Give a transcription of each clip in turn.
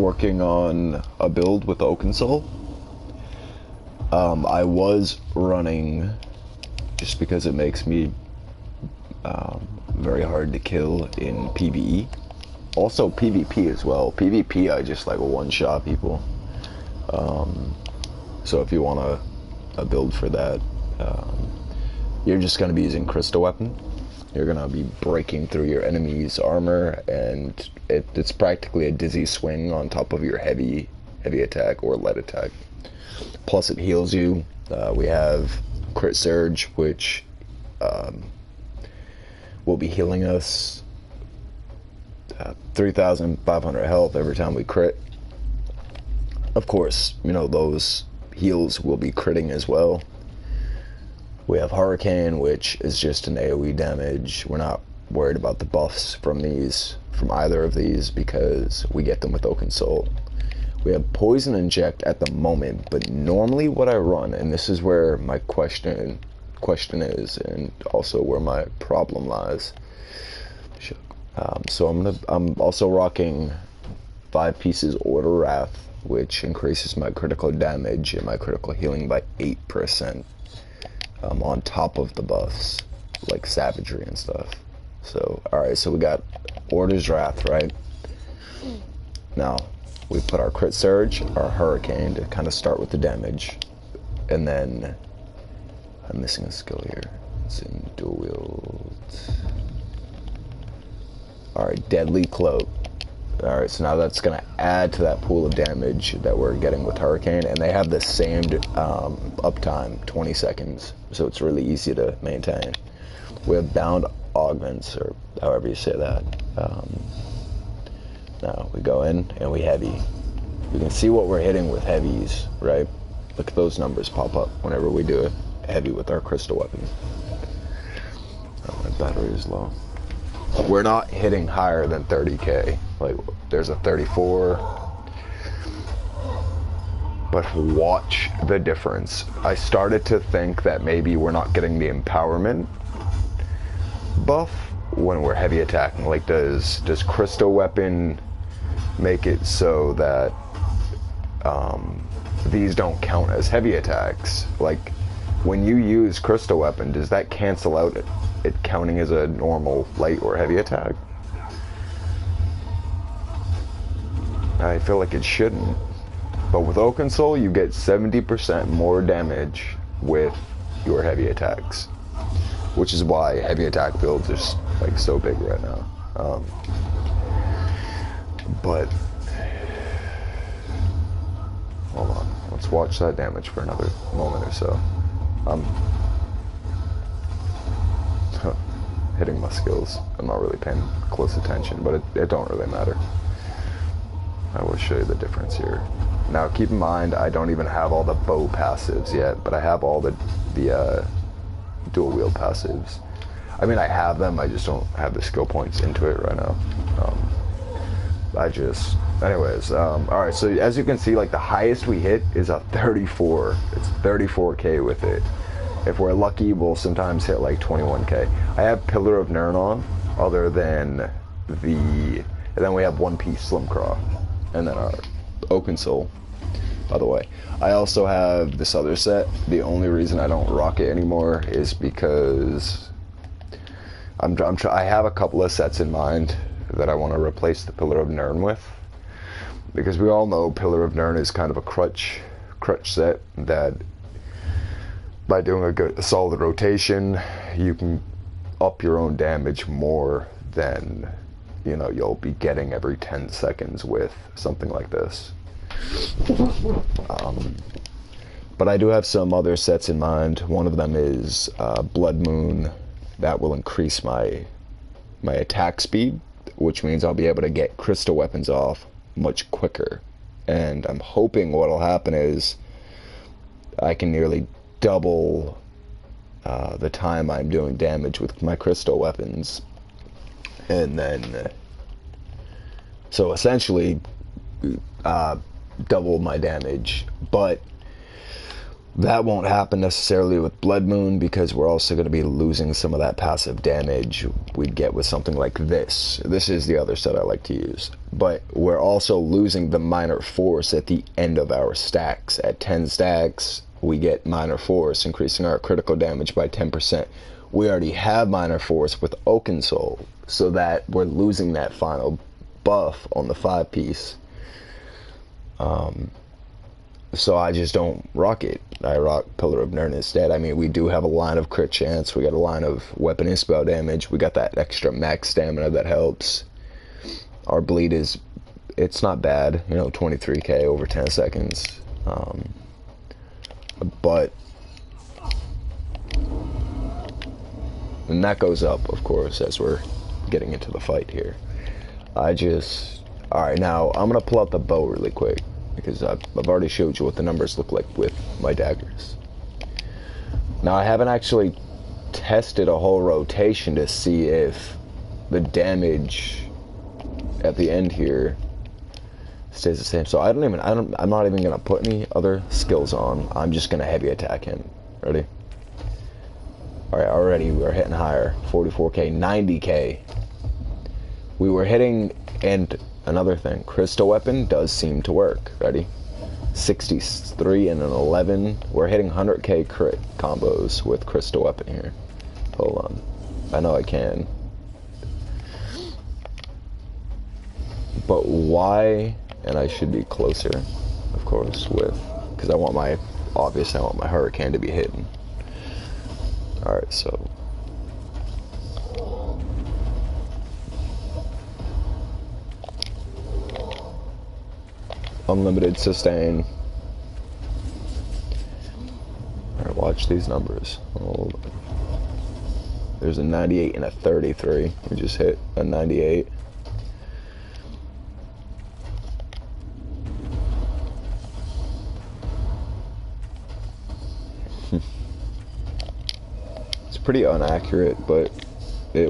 working on a build with Oaken Soul. I was running just because it makes me very hard to kill in PvE. Also PvP as well. PvP I just like one-shot people. So if you want a build for that, you're just going to be using Crystal Weapon. You're going to be breaking through your enemy's armor, and it's practically a dizzy swing on top of your heavy attack or light attack. Plus it heals you. We have Crit Surge, which will be healing us 3,500 health every time we crit. Of course, you know, those heals will be critting as well. We have Hurricane, which is just an AoE damage. We're not worried about the buffs from either of these because we get them with Oaken Soul. We have Poison Inject at the moment, but normally what I run, and this is where my question is, and also where my problem lies. So I'm also rocking 5 pieces Order Wrath, which increases my critical damage and my critical healing by 8%, on top of the buffs like Savagery and stuff. So alright, so we got Order's Wrath, right? Now we put our Crit Surge, our Hurricane to kind of start with the damage, and then I'm missing a skill here. It's in dual wield. Alright, Deadly Cloak. Alright, so now that's going to add to that pool of damage that we're getting with Hurricane, and they have the same uptime, 20 seconds, so it's really easy to maintain. We have Bound Augments, or however you say that. Now we go in and we heavy. You can see what we're hitting with heavies, right? Look at those numbers pop up whenever we do a heavy with our crystal weapon. Oh, my battery is low. We're not hitting higher than 30k. Like, there's a 34. But watch the difference. I started to think that maybe we're not getting the empowerment buff when we're heavy attacking. Like, does crystal weapon make it so that these don't count as heavy attacks? Like, when you use crystal weapon, does that cancel out it counting as a normal light or heavy attack? I feel like it shouldn't. But with Oaken Soul, you get 70% more damage with your heavy attacks, which is why heavy attack builds are like so big right now. But hold on, let's watch that damage for another moment or so. I'm hitting my skills. I'm not really paying close attention, but it don't really matter. I will show you the difference here. Now keep in mind, I don't even have all the bow passives yet, but I have all the dual wield passives. I mean, I have them, I just don't have the skill points into it right now. Anyways, alright, so as you can see, like, the highest we hit is a 34. It's 34k with it. If we're lucky, we'll sometimes hit like 21k. I have Pillar of Nirn, other than and then we have One Piece Slimcraw, and then our Oaken Soul, by the way. I also have this other set. The only reason I don't rock it anymore is because I have a couple of sets in mind that I want to replace the Pillar of Nirn with, because we all know Pillar of Nirn is kind of a crutch set that by doing a solid rotation, you can up your own damage more than, you know, you'll be getting every 10 seconds with something like this. But I do have some other sets in mind. One of them is Blood Moon. That will increase my attack speed, which means I'll be able to get crystal weapons off much quicker. And I'm hoping what'll happen is I can nearly double the time I'm doing damage with my crystal weapons. And then, so essentially, double my damage. But That won't happen necessarily with Blood Moon because we're also going to be losing some of that passive damage we'd get with something like this. This is the other set I like to use. But we're also losing the Minor Force at the end of our stacks. At 10 stacks, we get Minor Force, increasing our critical damage by 10%. We already have Minor Force with Oaken Soul, so that we're losing that final buff on the 5-piece. So I just don't rock it. I rock Pillar of Nirn instead. I mean, we do have a line of crit chance. We got a line of weapon and spell damage. We got that extra max stamina that helps. Our bleed is, it's not bad. You know, 23k over 10 seconds. But, and that goes up, of course, as we're getting into the fight here. Alright, now I'm going to pull out the bow really quick, because I've already showed you what the numbers look like with my daggers. Now, I haven't actually tested a whole rotation to see if the damage at the end here stays the same. So I'm not even going to put any other skills on. I'm just going to heavy attack him. Ready? Alright, already we're hitting higher. 44k, 90k. We were hitting, and another thing, Crystal Weapon does seem to work. Ready? 63 and an 11. We're hitting 100k crit combos with Crystal Weapon here. Hold on. I know I can. But why? And I should be closer, of course, because I want my Hurricane to be hidden. Alright, so unlimited sustain. Alright, watch these numbers. Hold on. There's a 98 and a 33. We just hit a 98. It's pretty inaccurate, but I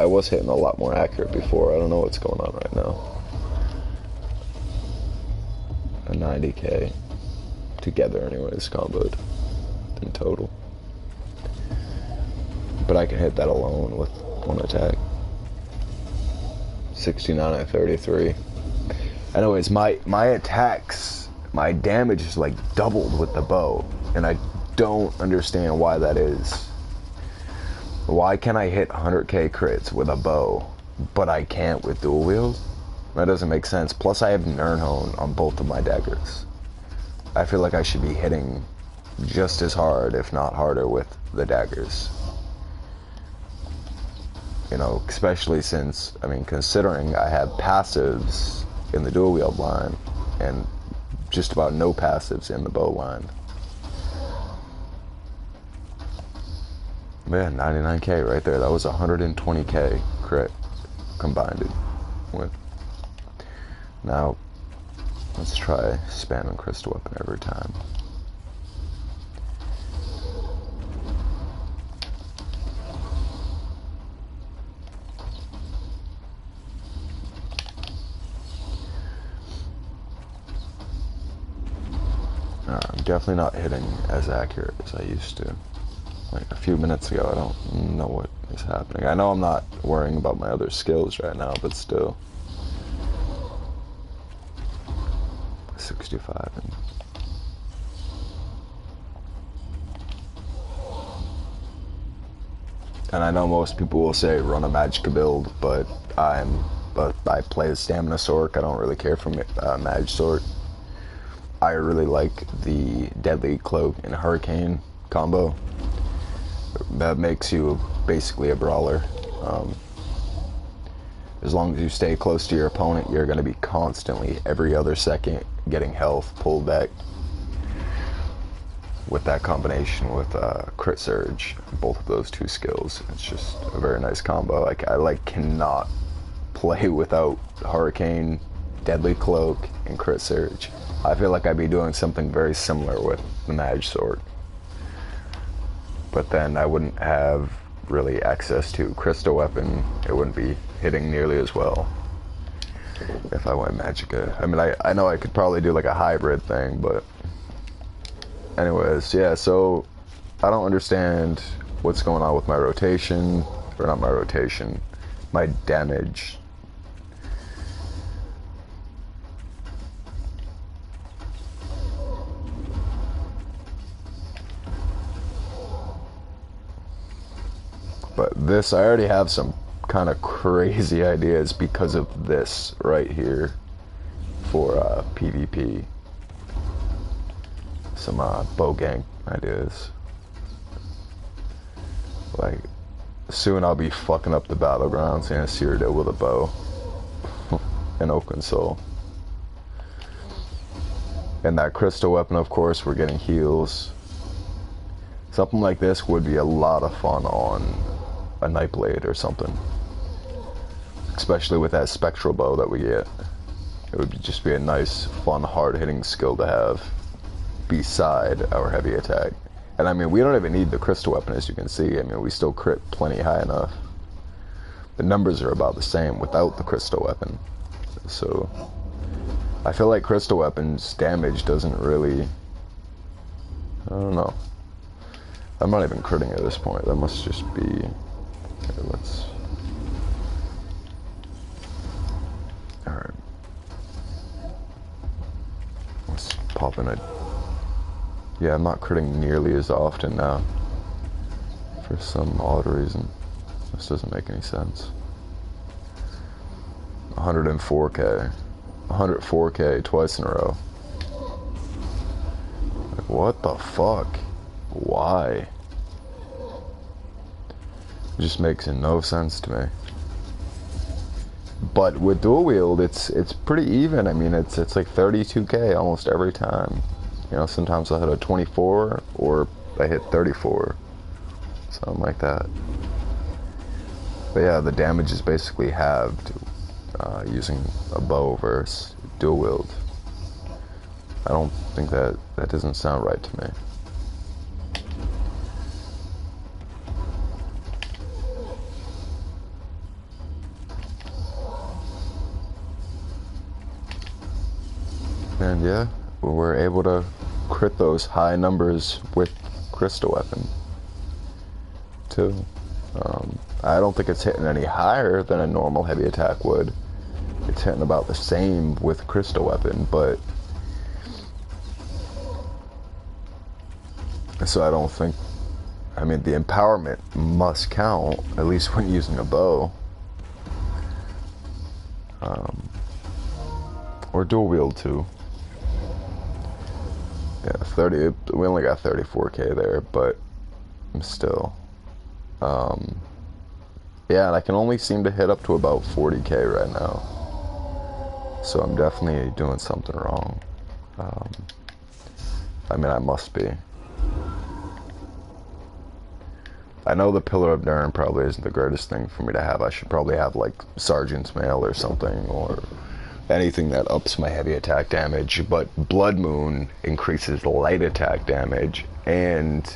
was hitting a lot more accurate before. I don't know what's going on right now. A 90k together anyways, comboed in total. But I can hit that alone with one attack. 69 and 33. Anyways, my attacks, my damage is like doubled with the bow, and I don't understand why that is. Why can I hit 100k crits with a bow, but I can't with dual wield? That doesn't make sense. Plus, I have Nirnhone on both of my daggers. I feel like I should be hitting just as hard, if not harder, with the daggers. You know, especially since, I mean, considering I have passives in the dual wield line and just about no passives in the bow line. Man, 99k right there. That was 120k crit combined with. Now, let's try spamming Crystal Weapon every time. I'm definitely not hitting as accurate as I used to. Like a few minutes ago, I don't know what is happening. I know I'm not worrying about my other skills right now, but still. 65 and I know most people will say run a Magicka build, but I play the Stamina Sork. I don't really care for Mag Sork. I really like the Deadly Cloak and Hurricane combo. That makes you basically a brawler. As long as you stay close to your opponent, you're going to be constantly, every other second, getting health pulled back. With that combination with Crit Surge, both of those two skills, it's just a very nice combo. I cannot play without Hurricane, Deadly Cloak, and Crit Surge. I feel like I'd be doing something very similar with the Mag Sword. But then I wouldn't have really access to Crystal Weapon. It wouldn't be hitting nearly as well if I went Magicka. I mean, I know I could probably do like a hybrid thing, but Anyways, yeah, so I don't understand what's going on with my rotation, or not my rotation, my damage. But this, I already have some kind of crazy ideas because of this right here for PvP. Some bow gang ideas. Like, soon I'll be fucking up the battlegrounds in a Cyrodiil with a bow. An Oaken Soul. And that crystal weapon, of course, we're getting heals. Something like this would be a lot of fun on a Nightblade or something. Especially with that spectral bow that we get. It would just be a nice, fun, hard-hitting skill to have beside our heavy attack. And I mean, we don't even need the crystal weapon, as you can see. I mean, we still crit plenty high enough. The numbers are about the same without the crystal weapon. So I feel like crystal weapons damage doesn't really, I don't know. I'm not even critting at this point. That must just be, here, let's, alright. Let's pop in a, yeah, I'm not critting nearly as often now. For some odd reason. This doesn't make any sense. 104k. 104k twice in a row. Like, what the fuck? Why? It just makes no sense to me. But with dual wield, it's pretty even. I mean, it's like 32k almost every time. You know, sometimes I hit a 24 or I hit 34. Something like that. But yeah, the damage is basically halved using a bow versus dual wield. I don't think that doesn't sound right to me. And yeah, we're able to crit those high numbers with crystal weapon too. I don't think it's hitting any higher than a normal heavy attack would. It's hitting about the same with crystal weapon, but so I don't think, I mean, the empowerment must count, at least when using a bow. Or dual wield too. Yeah, 30, we only got 34k there, but still. Yeah, and I can only seem to hit up to about 40k right now. So I'm definitely doing something wrong. I mean, I must be. I know the Pillar of Nirn probably isn't the greatest thing for me to have. I should probably have like Sergeant's Mail or something, or anything that ups my heavy attack damage. But Blood Moon increases light attack damage and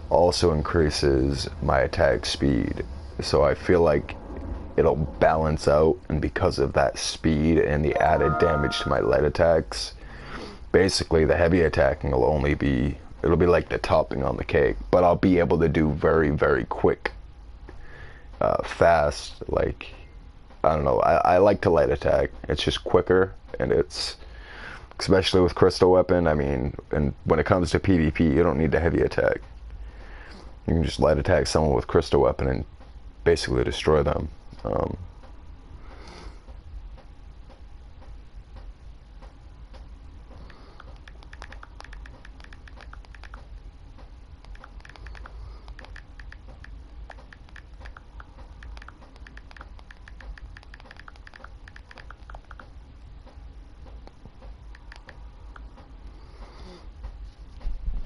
also increases my attack speed. So I feel like it'll balance out, and because of that speed and the added damage to my light attacks, basically the heavy attacking will only be, it'll be like the topping on the cake, but I'll be able to do very, very quick, fast, like, I don't know, I like to light attack. It's just quicker, and it's, especially with crystal weapon, I mean, and when it comes to PvP, you don't need the heavy attack. You can just light attack someone with crystal weapon and basically destroy them.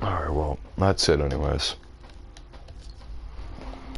Alright, well, that's it anyways.